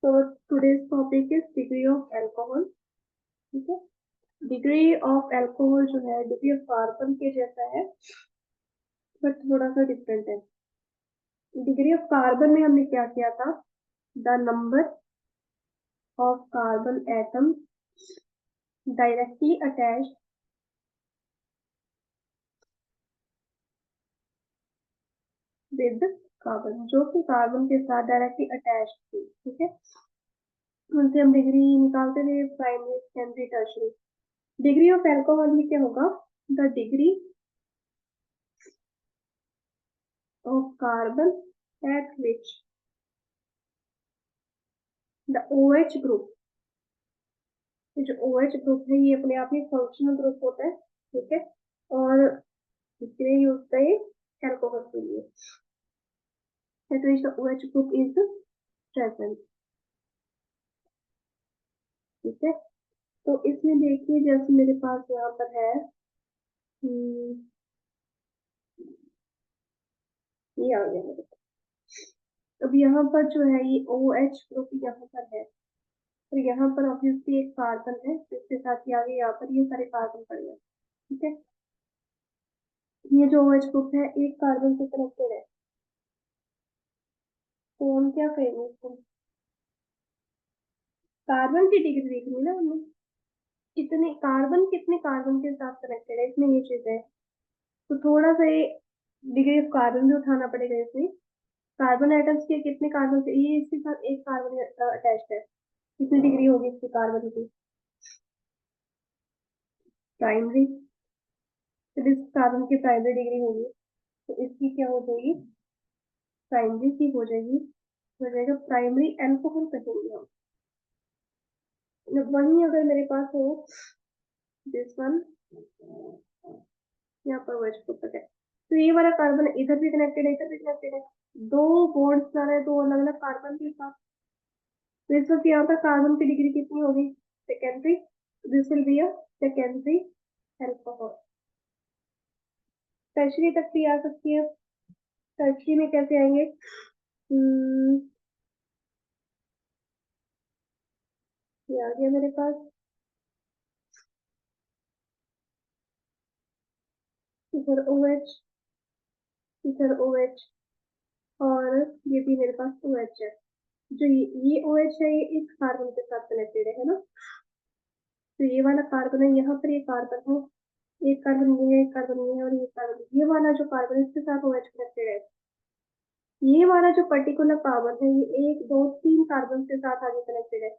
So today's topic is degree of alcohol. ठीक है, degree of alcohol जो है डिग्री ऑफ कार्बन के जैसा है बट थोड़ा सा डिफरेंट है। डिग्री ऑफ कार्बन में हमने क्या किया था, the number of carbon atom directly attached with carbon, जो कि कार्बन के साथ डायरेक्टली अटैच्ड थी। ठीक है, उनसे हम डिग्री निकालते थे, primary secondary tertiary. Degree of alcohol में क्या होगा, the degree of carbon at which the OH group, जो OH ग्रुप है ये अपने आप में फंक्शनल ग्रुप होता है। ठीक है, और इसके लिए होता है अल्कोहल के लिए, at which the OH group is present। ठीक है, तो इसमें देखिए जैसे मेरे पास यहाँ पर है ये आ गया मेरे पास। अब यहाँ पर जो है ये OH ग्रुप यहाँ पर है, और यहाँ पर ऑब्वियसली एक कार्बन है, इसके साथ ही आगे यहाँ पर ये सारे कार्बन पड़ गए। ठीक है, ये जो OH ग्रुप है एक कार्बन से कनेक्टेड है, तो हम क्या करेंगे इसको, कार्बन की डिग्री देखनी ना हमें, कितने कार्बन कितने कार्बन के साथ कनेक्टेड है, इसमें ये चीज है। तो थोड़ा सा ये डिग्री ऑफ कार्बन भी उठाना पड़ेगा इसमें। कार्बन एटम्स के कितने कार्बन से, ये इसके साथ एक कार्बन अटैच्ड है, कितनी डिग्री होगी इसकी कार्बन की, प्राइमरी। तो इस कार्बन की प्राइमरी डिग्री होगी, तो इसकी क्या हो जाएगी, प्राइमरी की हो जाएगी, हो जाएगा प्राइमरी एल्कोहल कहेंगे हम। वही अगर मेरे पास हो दिस वन, यहाँ पर OH ग्रुप है, तो ये वाला कार्बन इधर भी कनेक्टेड है, इधर भी कनेक्टेड है, दो बॉन्ड्स बना रहे हैं दो अलग अलग कार्बन के साथ। तो इस वक्त यहाँ पर कार्बन की डिग्री कितनी होगी, secondary, this will be a secondary alcohol. Tertiary तक भी आ सकती है, टर्शरी में कैसे आएंगे, ये आ गया मेरे पास, इधर OH, इधर OH, और ये भी मेरे पास OH है। जो ये OH है ये इस कार्बन के साथ कनेक्टेड है ना, तो ये वाला कार्बन है, यहाँ पर ये कार्बन है, एक कार्बन ये है, एक कार्बन ये है, और ये कार्बन, ये वाला जो कार्बन है इसके साथ OH कनेक्टेड है। ये वाला जो पर्टिकुलर कार्बन है ये एक दो तीन कार्बन के साथ आगे कनेक्टेड है,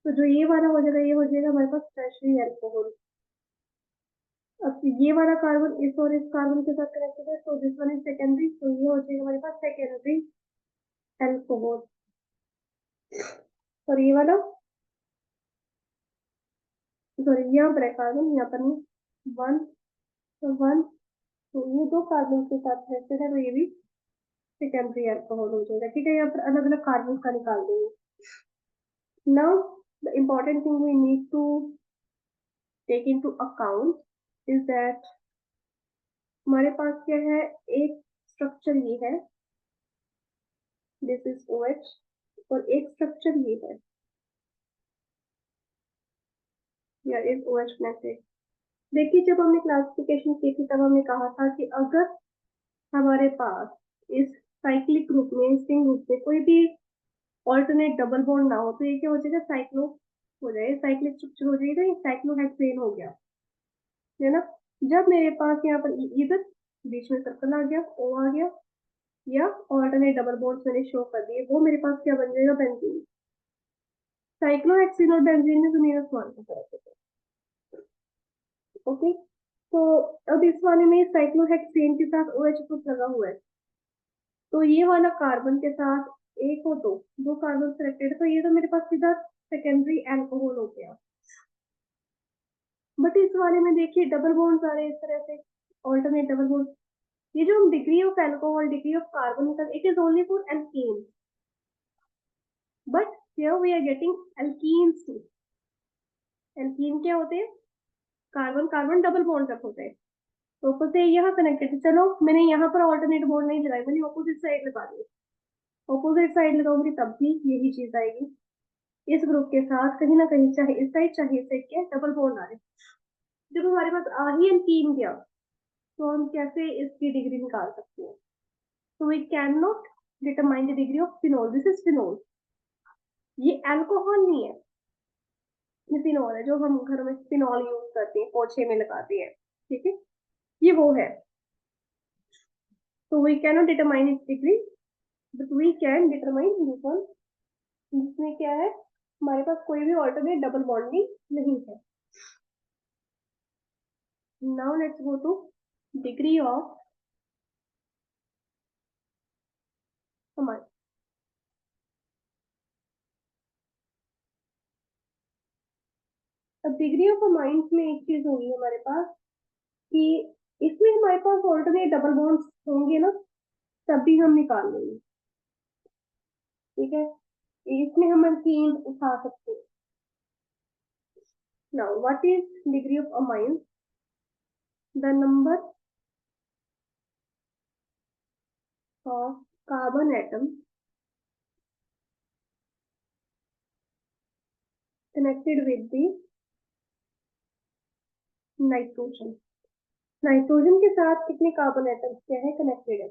तो जो ये वाला हो जाएगा ये हो जाएगा हमारे पास टर्शियरी अल्कोहल। अब ये वाला कार्बन इस और इस कार्बन के साथ कनेक्टेड है, तो दिस वन इज सेकेंडरी, तो ये हो जाएगा हमारे पास सेकेंडरी अल्कोहल। और ये वाला, सॉरी यहाँ पर है कार्बन, यहाँ पर नहीं, वन, तो वन, तो ये दो कार्बन के साथ कनेक्टेड है, तो ये भी सेकेंडरी अल्कोहल हो जाएगा। ठीक है, यहाँ पर अलग अलग कार्बन का निकाल देंगे। Now the important thing we need to take into account is that हमारे पास क्या है, एक स्ट्रक्चर ये है, दिस इज OH, और एक स्ट्रक्चर ये है, या इज OH कनेक्टेड। देखिए जब हमने क्लासिफिकेशन की थी तब हमने कहा था कि अगर हमारे पास इस साइक्लिक ग्रुप में, स्ट्रिंग ग्रुप में कोई भी ऑल्टरनेट डबल बॉन्ड ना हो, तो ये क्या हो जाएगा, साइक्लो हो जाएगा, साइक्लिक स्ट्रक्चर हो जाएगा, ये साइक्लोहेक्सेन हो गया, है ना। जब मेरे पास यहाँ पर इधर बीच में सर्कल आ गया, O आ गया, या ऑल्टरनेट डबल बॉन्ड्स मैंने शो कर दिए, वो मेरे पास क्या बन जाएगा, बेंजीन। साइक्लोहेक्सेन और बेंजीन में जमीन आसमान का फर्क होता है। ओके, तो अब इस वाले में साइक्लोहेक्सेन के साथ OH ग्रुप लगा हुआ है, तो ये वाला कार्बन के साथ एक और दो दो कार्बन सेलेक्टेड है, तो ये तो मेरे पास सीधा सेकेंडरी अल्कोहल हो गया। बट इस वाले में देखिए डबल बॉन्ड्स आ रहे हैं इस तरह से, ऑल्टरनेट डबल बॉन्ड। ये जो हम degree of alcohol, degree of carbon निकल, it is only for alkene, but here we are getting alkenes too. Alkene क्या होते हैं, कार्बन कार्बन डबल बॉन्ड तक होते हैं, तो ऊपर से यहाँ कनेक्टेड है। चलो मैंने यहाँ पर ऑल्टरनेट बॉन्ड नहीं लगाई, मैंने ऑपोजिट साइड लगा दी, ऑपोजिट साइड लगाऊंगी तब भी यही चीज आएगी। इस ग्रुप के साथ कहीं ना कहीं चाहे इस साइड चाहे इस साइड के डबल बॉन्ड आ रहे। जब हमारे पास आ ही एल्कीन गया तो हम कैसे इसकी डिग्री निकाल सकते हैं? तो we can not determine the degree of phenol. This is phenol, ये अल्कोहल नहीं है, ये फिनोल है जो हम घरों में फिनोल यूज करते हैं, पोछे में लगाते हैं, ठीक है, ये वो है। तो we can not determine its degree, but we can determine this one, जिसमें क्या है, हमारे पास कोई भी ऑल्टरनेट डबल बॉन्डिंग नहीं है। Now let's go two degree of amine. अब डिग्री ऑफ अमाइंस में एक चीज होगी हमारे पास कि इसमें हमारे पास ऑल्टरनेट डबल बॉन्ड्स होंगे ना, तब भी हम निकाल लेंगे, ठीक है, इसमें हम एल्कीन उठा सकते हैं। Now what is degree of amine? The number of carbon atom connected with the nitrogen. Nitrogen के साथ कितने कार्बन एटम्स क्या है कनेक्टेड है,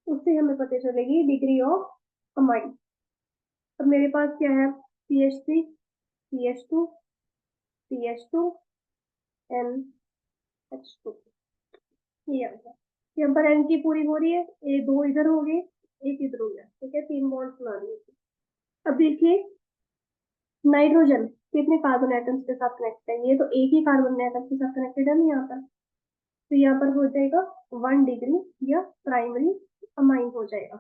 उससे हमें पता चलेगी डिग्री ऑफ अमाइन। अब मेरे पास क्या है, CH3 CH2 CH2 NH2, ये आ गया। यहाँ पर N की पूरी हो रही है, ये दो इधर हो गए, एक इधर हो गया, ठीक है, 3 बॉन्ड बना दिए। अब देखिए नाइट्रोजन कितने कार्बन एटम्स के साथ कनेक्टेड है, ये तो एक ही कार्बन एटम के साथ कनेक्टेड है ना यहाँ पर, तो यहाँ पर हो जाएगा 1 डिग्री या प्राइमरी अमाइन हो जाएगा,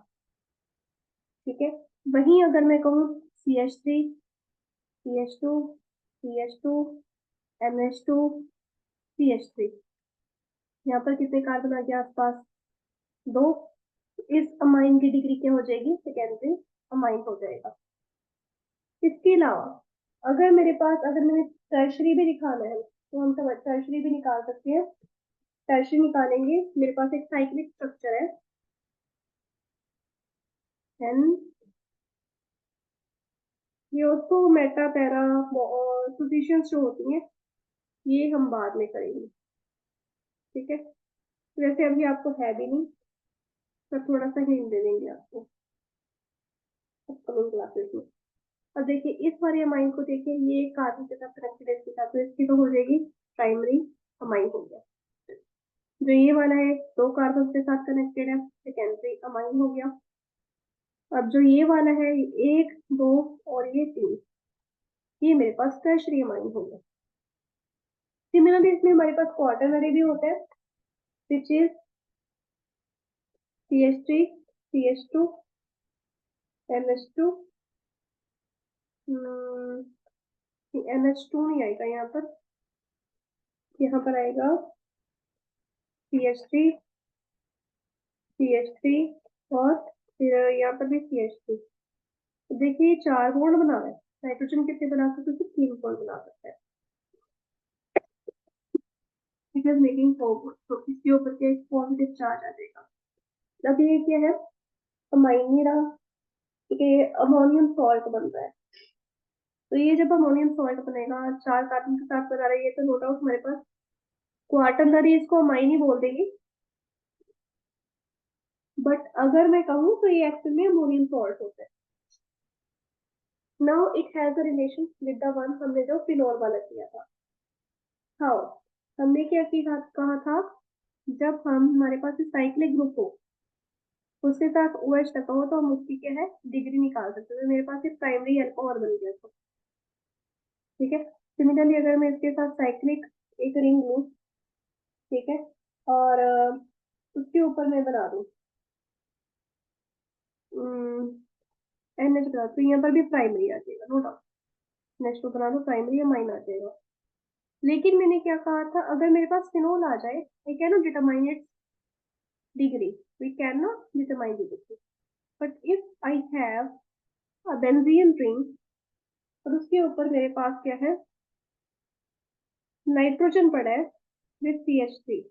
ठीक है। वहीं अगर मैं कहूँ CH3 CH2 CH2 NH2 CH3, यहाँ पर कितने कार्बन आ गया आसपास, 2। इस अमाइन की डिग्री क्या हो जाएगी, सेकेंडरी अमाइन हो जाएगा। इसके अलावा अगर मेरे पास, अगर मैंने टर्शरी भी निकालना है तो हम सब टर्शरी भी निकाल सकते हैं। टर्शरी निकालेंगे, मेरे पास एक साइक्लिक स्ट्रक्चर है एन, ये उसको मेटा पैरा पोजीशंस जो होती हैं ये हम बाद में करेंगे, ठीक है। वैसे अभी आपको है भी नहीं, पर थोड़ा सा हिंट दे देंगे आपको अपकमिंग क्लासेस में। अब देखिए इस वाले अमाइन को देखिए, ये कार्बन के साथ कनेक्टेड है इसके साथ, तो इसकी तो हो जाएगी प्राइमरी अमाइन हो गया। जो ये वाला है 2 कार्बन के साथ कनेक्टेड है, सेकेंडरी अमाइन हो गया। अब जो ये वाला है 1 2 और ये 3, ये मेरे पास टर्शरी अमाइन हो गया। सिमिलरली इसमें हमारे पास क्वार्टरनरी भी होता है, which is CH3 CH2 NH2, NH2 नहीं आएगा यहाँ पर, यहाँ पर आएगा CH3 CH3 और फिर यहाँ पर भी CH3। देखिए 4 बॉन्ड बना रहा है, नाइट्रोजन कितने बना सकते हैं, 3 बॉन्ड बना सकता है, बिकॉज मेकिंग फॉरवर्ड, तो इसके ऊपर क्या एक पॉजिटिव चार्ज आ जाएगा। अब ये क्या है, अमाइन नहीं रहा, ठीक है, ये अमोनियम सॉल्ट बन रहा है। तो ये जब अमोनियम सॉल्ट बनेगा 4 कार्बन के साथ बना रहा है, ये तो नो डाउट हमारे पास क्वार्टरनरी, इसको अमाइन ही बोल देगी, बट अगर मैं कहूँ तो ये एक्चुअल में अमोनियम सॉल्ट होता है। Now it has a relation with the one हमने जो फिनोल वाला किया था। हाउ, हमने क्या किया कहा था, जब हम हमारे पास साइक्लिक ग्रुप हो उसके साथ OH लगा हो तो हम उसकी क्या है डिग्री निकाल सकते हैं। तो मेरे पास एक प्राइमरी अल्कोहल बन गया था, ठीक है। सिमिलरली अगर मैं इसके साथ साइक्लिक एक रिंग लूँ, ठीक है, और उसके ऊपर मैं बना दूँ NH बना, तो यहाँ पर भी प्राइमरी आ जाएगा, नो डाउट। नेक्स्ट बना दो प्राइमरी अमाइन आ जाएगा। लेकिन मैंने क्या कहा था, अगर मेरे पास फिनोल आ जाए, I can not determine its degree, we can not determine the degree, but if I have a benzene ring और उसके ऊपर मेरे पास क्या है, नाइट्रोजन पड़ा है with CH3,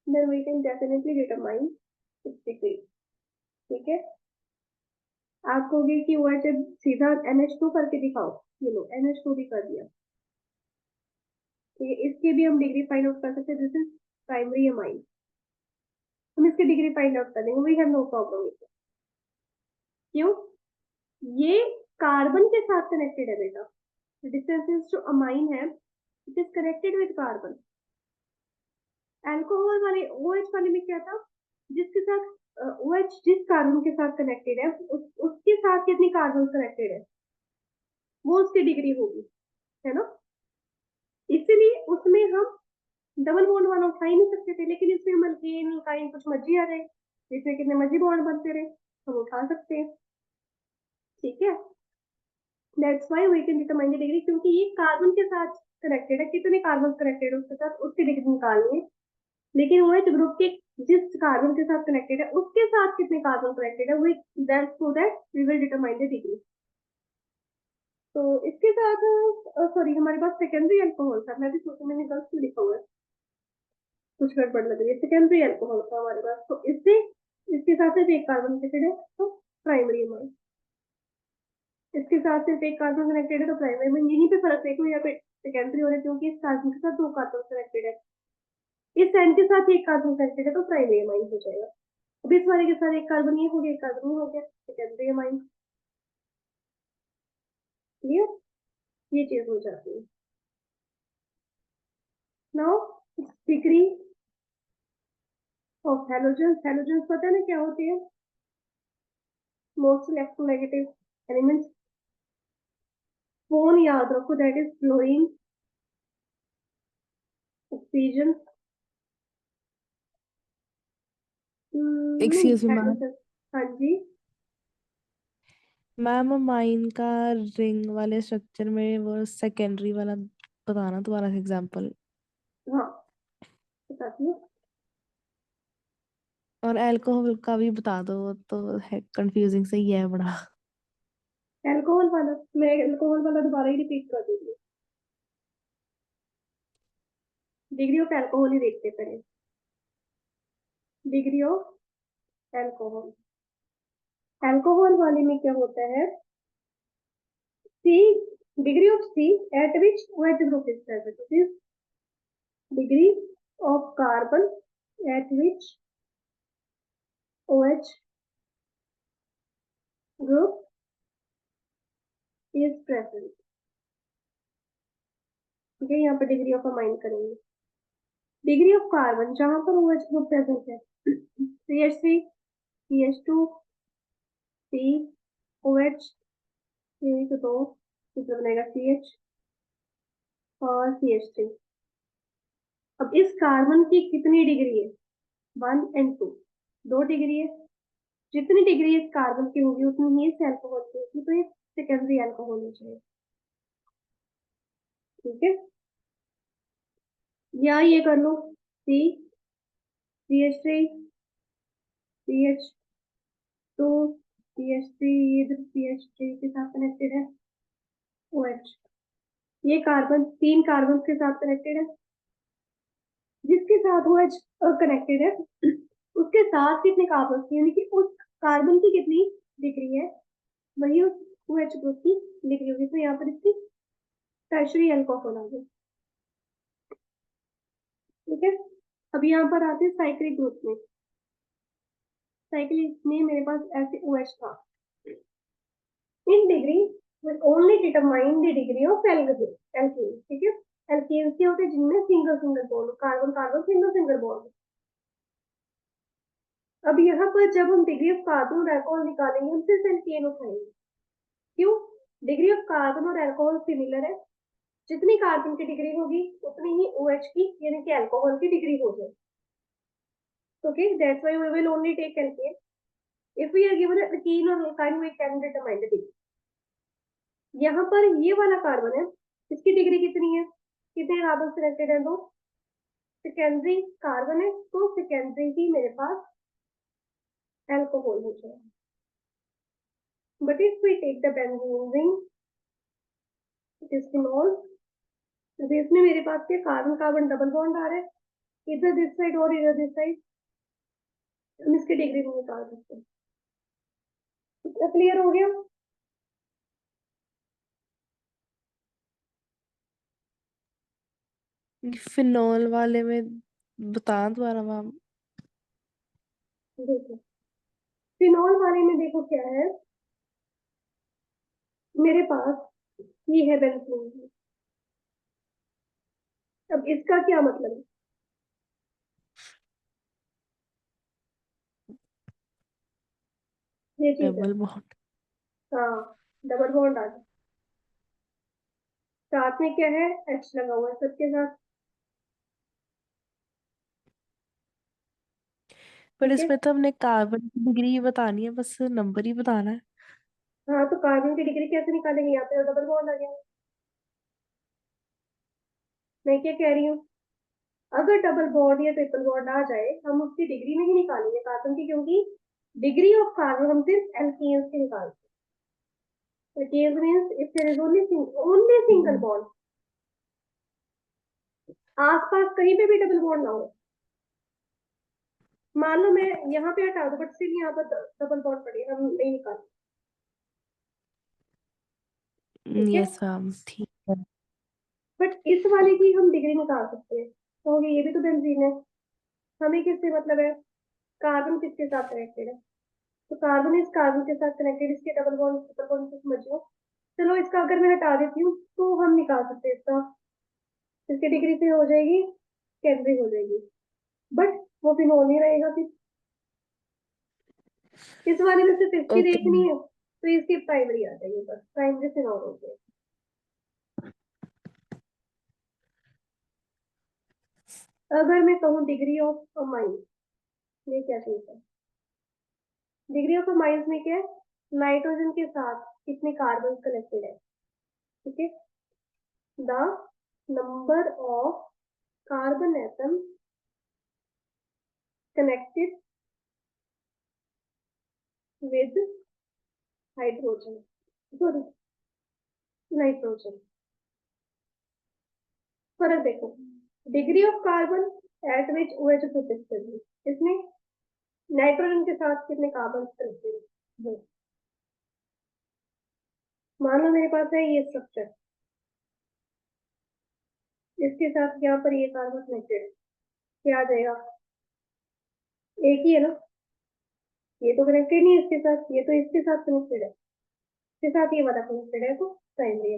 then we can definitely determine its degree, ठीक है। आप कहोगे कि OH सीधा NH2 करके दिखाओ, ये लो NH2 भी कर दिया। ठीक है, इसकी भी हम डिग्री फाइंड आउट कर सकते हैं, दिस इज प्राइमरी अमाइन। हम इसकी डिग्री फाइंड आउट कर देंगे, we have no problem with. क्यों? ये कार्बन के साथ कनेक्टेड है बेटा, डिस्टेंस जो अमाइन है it is connected with carbon. Alcohol वाले OH वाले में क्या था, जिसके साथ OH जिस कार्बन के साथ कनेक्टेड है उसके साथ कितनी कार्बन कनेक्टेड है वो उसकी डिग्री होगी, है ना। इसीलिए उसमें हम डबल बॉन्ड वाला उठा ही नहीं सकते थे, लेकिन इसमें हम अल्केन अल्काइन कुछ मर्जी आ जाए, जिसमें कितने मर्जी बॉन्ड बनते रहे हम उठा सकते हैं। ठीक है, that's why we can determine the degree, क्योंकि ये कार्बन के साथ कनेक्टेड है, कितने कार्बन कनेक्टेड है उसके साथ उसकी डिग्री निकालनी है। लेकिन OH ग्रुप के जिस कार्बन के साथ कनेक्टेड है उसके साथ कितने कार्बन कनेक्टेड है, we that so that we will determine the degree. तो इसके साथ सॉरी हमारे पास सेकेंडरी अल्कोहल था, मैं भी सोचा मैंने गलत क्यों लिखा हुआ है, कुछ गड़बड़ लग रही है। सेकेंडरी अल्कोहल था हमारे पास, तो इससे इसके साथ सिर्फ एक कार्बन कनेक्टेड है तो प्राइमरी अमाइन, इसके साथ सिर्फ एक कार्बन कनेक्टेड है तो प्राइमरी अमाइन। यहीं पे फर्क देखो, यहाँ पे सेकेंडरी हो रहा है क्योंकि इस कार्बन के साथ दो कार्बन कनेक्टेड है, इस एन के साथ एक कार्बन कनेक्टेड है तो प्राइमरी अमाइन हो जाएगा। अब इस वाले के साथ एक कार्बन ये हो गया, एक कार्बन ये हो गया, सेकेंडरी अमाइन। क्लियर, ये चीज हो जाती है। Now degree of halogen, halogen पता है ना क्या होती है, मोस्ट इलेक्ट्रोनेगेटिव एलिमेंट्स। फोन याद रखो, दैट इज फ्लोरीन, ऑक्सीजन, नहीं एक्सक्यूज मी मैम, हाइड्रोजन। हाँ जी, मैम अमाइन का रिंग वाले स्ट्रक्चर में वो सेकेंडरी वाला बताना दोबारा से एग्जांपल। हाँ बताती हूँ। और अल्कोहल का भी बता दो, वो तो है कंफ्यूजिंग सही है बड़ा। अल्कोहल वाला, मैं अल्कोहल वाला दोबारा ही रिपीट कर दूंगी, डिग्री ऑफ अल्कोहल ही देखते पहले, डिग्री ऑफ अल्कोहल। अल्कोहल वाले में क्या होता है, C, degree of C at which OH group is present, it is degree of carbon at which OH group is present. ठीक है, यहाँ पर डिग्री ऑफ अमाइन करेंगे, डिग्री ऑफ कार्बन जहां पर OH ग्रुप प्रेजेंट है, CH3 CH2 C OH, ये तो दो, कितना बनेगा CH और CH3। अब इस कार्बन की कितनी डिग्री है, 1 और 2, 2 डिग्री है। जितनी डिग्री इस कार्बन की होगी उतनी ही इस अल्कोहल की होगी, तो ये सेकेंडरी अल्कोहल हो जाएगा। ठीक है, या ये कर लो, सी CH3 CH2 CH3, इधर CH3 के साथ कनेक्टेड है OH, ये कार्बन 3 कार्बन के साथ कनेक्टेड है, जिसके साथ OH कनेक्टेड है उसके साथ कितने कार्बन की, यानी कि उस कार्बन की कितनी डिग्री है वही उस OH ग्रुप की डिग्री होगी, तो यहाँ पर इसकी टर्शरी अल्कोहल आ गई। ठीक है, अब यहाँ पर आते हैं साइक्लिक ग्रुप में, साइक्लिक में मेरे पास ऐसे OH था, in degree will only determine the degree of alkene। ठीक है, alkenes क्या होते हैं, जिनमें single single bond, carbon carbon single single bond. अब यहाँ पर जब हम डिग्री ऑफ कार्बन और अल्कोहल निकालेंगे हम सिर्फ एल्केन उठाएंगे। क्यों? डिग्री ऑफ कार्बन और अल्कोहल सिमिलर है, जितनी कार्बन की डिग्री होगी उतनी ही OH की यानी कि अल्कोहल की डिग्री हो जाएगी। Okay, that's why we will only take alkane. If we are given alkene और alkyne we can determine the degree। यहाँ पर ये वाला कार्बन है, इसकी डिग्री कितनी है, कितने कार्बन कनेक्टेड है, दो, सेकेंडरी कार्बन है तो सेकेंडरी ही मेरे पास अल्कोहल हो जाएगा। But if we take the benzene ring it is phenol, तो इसमें मेरे पास क्या कार्बन कार्बन डबल बॉन्ड आ रहा है, इधर दिस साइड और इधर दिस साइड, हम इसकी डिग्री नहीं निकाल सकते। क्लियर हो गया? फिनॉल वाले में बताना दोबारा मैम। देखो फिनॉल वाले में देखो क्या है, मेरे पास ये है बेंजीन। अब इसका क्या मतलब है, ये चीज है। Double bond. हाँ, डबल बॉन्ड आ गया। साथ में क्या है, एच लगा हुआ है सबके साथ। पर ठीक है। इसमें तो हमने कार्बन की डिग्री बतानी है, बस नंबर ही बताना है। हाँ, तो कार्बन की डिग्री कैसे निकालेंगे, यहाँ पे डबल बॉन्ड आ गया। मैं क्या कह रही हूँ, अगर डबल बॉन्ड या ट्रिपल बॉन्ड आ जाए, हम उसकी डिग्री नहीं निकालेंगे कार्बन की, क्योंकि डिग्री ऑफ कार्बन हम सिर्फ एल्केन्स की निकालते हैं। Alkanes means if there is only single hmm. Bond, आसपास कहीं पे भी डबल बॉन्ड ना हो। मान लो मैं यहाँ पे हटा दूं, बट स्टिल यहाँ पर डबल बॉन्ड पड़ी है, हम नहीं निकालते। ठीक है। यस मैम, ठीक है। बट इस वाले की हम डिग्री निकाल सकते हैं, तो ये भी तो बेंजीन है। हमें किससे मतलब है, कार्बन किसके साथ कनेक्टेड है, तो कार्बन इस कार्बन के साथ कनेक्टेड, इसके डबल बॉन्ड से समझो। चलो इसका अगर मैं हटा देती हूँ तो हम निकाल सकते हैं इसका, इसकी डिग्री से हो जाएगी सेकेंडरी हो जाएगी, बट वो फिनोल नहीं रहेगा फिर। इस वाले में सिर्फ इसकी ओके। देखनी है, तो इसकी प्राइमरी आ जाएगी, बस प्राइमरी फिनोल हो गया। अगर मैं कहूँ डिग्री ऑफ अमाइन, ये क्या चीज है, डिग्री ऑफ अमाइंस में क्या है, नाइट्रोजन के साथ कितने कार्बन कनेक्टेड है। ठीक है, the number of carbon atom connected with hydrogen, sorry, nitrogen. फर्क देखो, degree of carbon at which OH group is present, इसमें नाइट्रोजन के साथ कितने कार्बन कनेक्टेड है। मान लो मेरे पास है ये स्ट्रक्चर, इसके साथ यहाँ पर ये कार्बन कनेक्टेड, क्या आ जाएगा, एक ही है ना, ये तो कनेक्टेड नहीं है इसके साथ, ये तो इसके साथ कनेक्टेड है, इसके साथ ये वाला कनेक्टेड है, तो प्राइमरी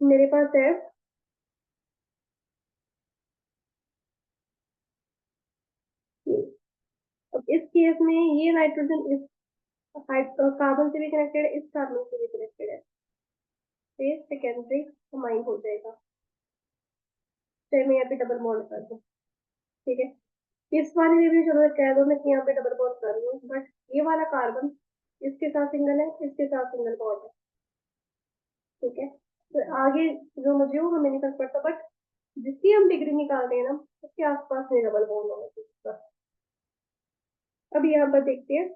मेरे पास है ये। अब इस केस में ये नाइट्रोजन इस कार्बन से भी कनेक्टेड है, इस कार्बन से भी कनेक्टेड है, फिर सेकेंडरी अमाइन हो जाएगा। चाहे मैं यहाँ पे डबल बॉन्ड कर दूं, ठीक है, इस वाले में भी चलो कह दो मैं कि यहाँ पे डबल बॉन्ड कर रही हूँ, बट ये वाला कार्बन इसके साथ सिंगल है, इसके साथ सिंगल बॉन्ड है। ठीक है, तो आगे जो मुझे हो हमें नहीं फर्क पड़ता, बट जिसकी हम डिग्री निकालते हैं ना, उसके आसपास में डबल बॉन्ड होना चाहिए। अब यहाँ पर देखते हैं,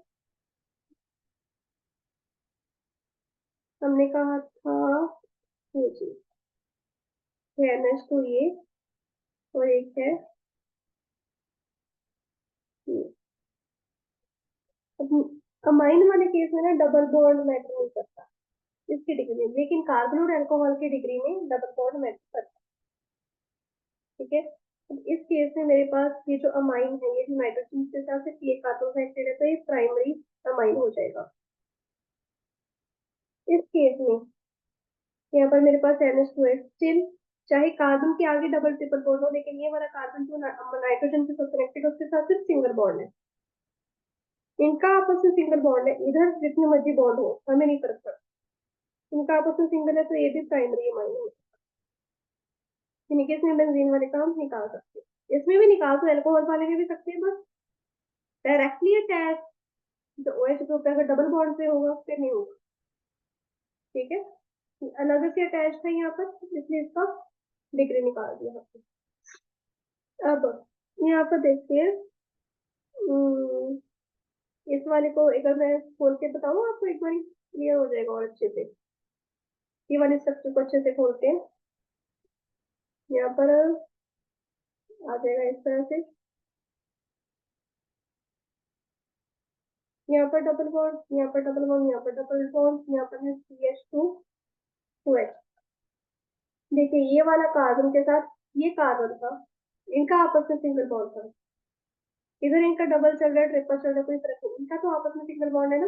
हमने कहा था ये चीज है NH तो ये, और एक है ये। अब अमाइन वाले केस में ना डबल बॉन्ड मैटर नहीं करता इसकी डिग्री में, लेकिन कार्बन और अल्कोहल की डिग्री में डबल बॉन्ड मैटर करता है। ठीक है, अब इस केस में मेरे पास ये जो अमाइन है, ये जो नाइट्रोजन के साथ सिर्फ ये कार्बन कनेक्टेड है, तो ये प्राइमरी अमाइन हो जाएगा। इस केस में यहाँ पर मेरे पास NH2 है स्टिल, चाहे कार्बन के आगे डबल ट्रिपल बॉन्ड हो, लेकिन ये वाला कार्बन जो नाइट्रोजन के साथ कनेक्टेड है उसके साथ सिर्फ सिंगल बॉन्ड है, इनका आपस में सिंगल बॉन्ड है, इधर जितने मर्जी बॉन्ड हो हमें नहीं फर्क पड़ता, इनका आपस में सिंगल है, तो ये भी प्राइमरी अमाइन है। यानी कि इसमें बेंजीन वाले काम निकाल सकते हैं, इसमें भी निकाल, तो एल्कोहल वाले में भी सकते हैं, बस डायरेक्टली अटैच जो OH ग्रुप है, अगर डबल बॉन्ड पे होगा फिर नहीं होगा। ठीक है, अलग से अटैच था यहाँ पर, इसलिए इसका डिग्री निकाल दिया हमने। अब यहाँ पर देखते हैं, इस वाले को अगर मैं खोल के बताऊँ आपको, एक बार क्लियर हो जाएगा और अच्छे से। ये वाले स्ट्रक्चर को अच्छे से खोलते हैं, यहाँ पर आ जाएगा इस तरह से। यहाँ पर डबल बॉन्ड, यहाँ पर डबल बॉन्ड, यहाँ पर डबल बॉन्ड, यहाँ पर है CH2OH। देखिए ये वाला कार्बन के साथ ये कार्बन था, इनका आपस में सिंगल बॉन्ड था। इधर इनका डबल चल रहा है, ट्रिपल चल रहा है, कोई फर्क नहीं, इनका तो आपस में सिंगल बॉन्ड है ना,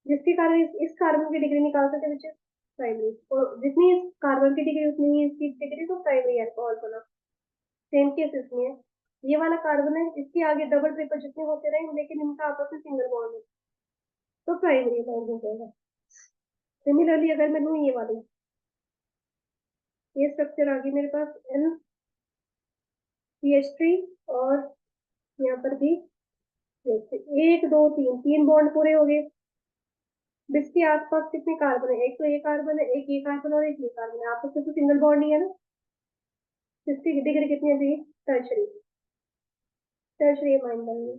जिसके कारण इस कार्बन की डिग्री निकाल सकते हैं, विच इज प्राइमरी। और जितनी इस कार्बन की डिग्री उतनी ही इसकी डिग्री, तो प्राइमरी अल्कोहल बना। सेम केस इसमें है, ये वाला कार्बन है, इसके आगे डबल ट्रिपल जितने होते रहे, लेकिन इनका आपस में सिंगल बॉन्ड है, तो प्राइमरी बॉन्ड हो जाएगा। सिमिलरली अगर मैं लूँ ये वाली, ये स्ट्रक्चर आ गई मेरे पास NCH3, और यहाँ पर भी एक दो तीन, तीन बॉन्ड पूरे हो गए। इसके आसपास कितने कार्बन है, एक तो ये कार्बन है, एक ये कार्बन और एक ये कार्बन है, आपस में तो सिंगल बॉन्ड ही है ना। इसकी डिग्री कितनी है, टर्शरी, टर्शरी अमाइन बनेंगे।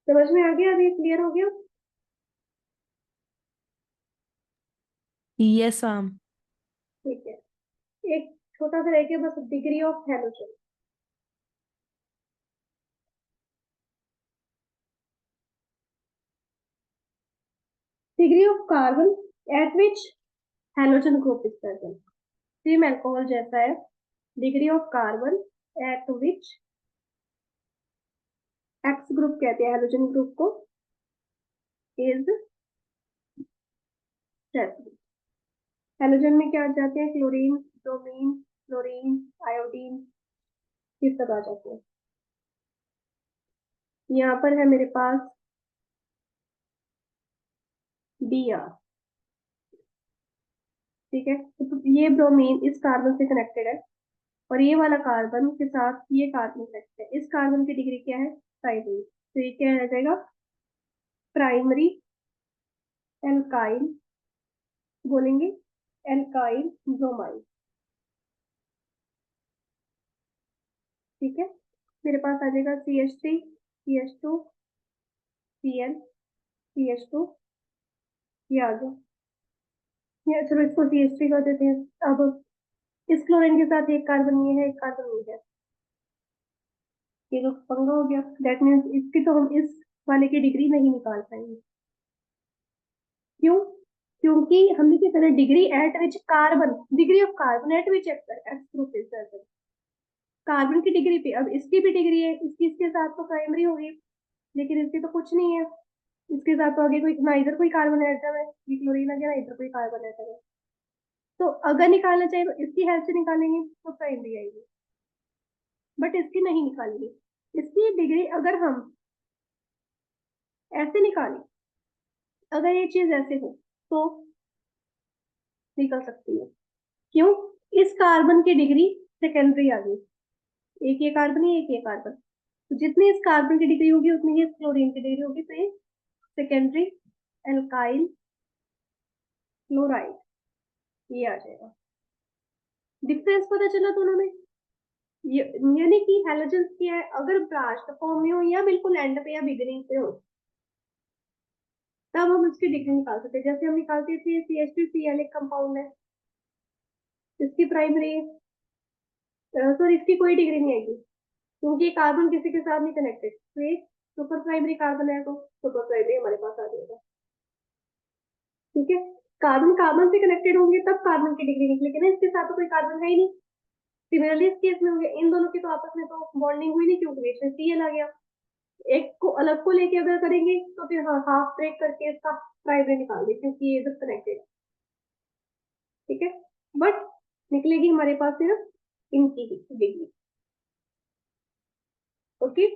समझ में आ गया, अभी क्लियर हो गया। Yes ma'am. ठीक है, एक छोटा सा रह गया बस, degree of halogen. Degree of carbon at which halogen group is present, same alcohol जैसा है। Degree of carbon at which, x group कहते हैं हैलोजन ग्रुप को, इज प्रेजेंट। हैलोजन में क्या आ जाते हैं, क्लोरीन, ब्रोमीन, फ्लोरीन, आयोडीन, किस सब आ जाते हैं। यहाँ पर है मेरे पास Br, ठीक है। तो ये ब्रोमीन इस कार्बन से कनेक्टेड है, और ये वाला कार्बन के साथ ये कार्बन कनेक्टेड है, इस कार्बन की डिग्री क्या है, प्राइमरी, तो ये क्या रह जाएगा, प्राइमरी एल्काइल, बोलेंगे एल्काइल ब्रोमाइड, ठीक है। मेरे पास आ जाएगा CH3, CH2, Cl, CH2, ये आ गया। ये चलो इसको CH3 कर देते हैं। अब इस क्लोरीन के साथ एक कार्बन ये है, एक कार्बन ये है, ये तो पंगा हो गया। दैट मीन्स इसकी तो हम इस वाले की डिग्री नहीं निकाल पाएंगे। क्यों? क्योंकि हमने क्या करा, degree at which carbon, degree of carbon at which x group is present, carbon की डिग्री पे। अब इसकी भी डिग्री है, इसकी इसके साथ तो प्राइमरी होगी, लेकिन इसकी तो कुछ नहीं है, इसके साथ तो आगे कोई ना, इधर कोई कार्बन एटम है, ये क्लोरीन आ गया ना, इधर कोई कार्बन एटम है। तो अगर निकालना चाहिए तो इसकी हेल्प से निकालेंगे तो प्राइमरी आएगी, बट इसकी नहीं निकालेंगे। इसकी डिग्री अगर हम ऐसे निकालें, अगर ये चीज ऐसे हो तो निकल सकती है। क्यों? इस कार्बन की डिग्री सेकेंडरी आ गई, एक ये कार्बन है, एक ये कार्बन, तो जितनी इस कार्बन की डिग्री होगी उतनी ही इस क्लोरीन की डिग्री होगी, तो ये सेकेंडरी एल्काइल क्लोराइड, ये आ जाएगा। डिफरेंस पता चला दोनों में। यानी कि हैलोजन की है, अगर ब्रास्ट फॉर्म में हो या बिल्कुल एंड पे या बिगिनिंग पे हो, तब हम उसकी डिग्री निकाल सकते हैं। जैसे हम निकालते थे CH2Cl, एक कंपाउंड है, इसकी प्राइमरी, सॉरी इसकी कोई डिग्री नहीं आएगी, क्योंकि कार्बन किसी के साथ नहीं कनेक्टेड, तो ये सुपर प्राइमरी कार्बन है, तो सुपर प्राइमरी हमारे पास आ जाएगा, ठीक है। कार्बन कार्बन से कनेक्टेड होंगे तब कार्बन की डिग्री निकलेगी ना, इसके साथ तो कोई कार्बन है ही नहीं। सिमिलरली इस केस में हो गया, इन दोनों की तो आपस में तो बॉन्डिंग हुई नहीं, क्योंकि बीच में Cl आ गया। एक को अलग को लेके अगर करेंगे तो फिर हाँ, हाफ ब्रेक करके इसका प्राइमरी निकाल दे, क्योंकि ये इधर कनेक्टेड है, ठीक है। बट निकलेगी हमारे पास सिर्फ इनकी ही डिग्री। ओके,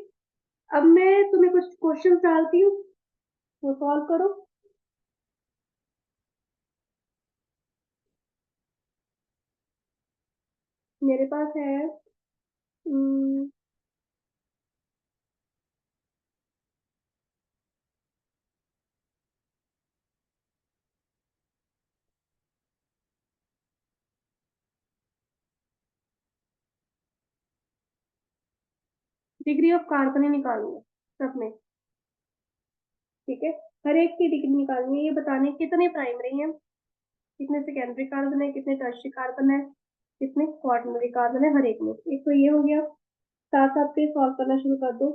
अब मैं तुम्हें कुछ क्वेश्चन डालती हूँ, वो सॉल्व करो। मेरे पास है डिग्री ऑफ कार्बन ही निकालनी है सब में, ठीक है। हर एक की डिग्री निकालनी है, ये बताने कितने प्राइमरी हैं, कितने सेकेंडरी कार्बन है, कितने टर्शियरी कार्बन है, कितने क्वाaternary कार्बन है हर एक में। एक तो ये हो गया, साथ साथ पे सॉल्व करना शुरू कर दो।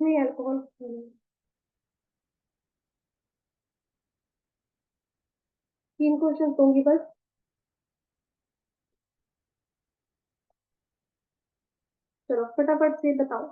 नहीं, अल्कोहल। तीन क्वेश्चन दूंगी बस। चलो फटाफट से बताओ।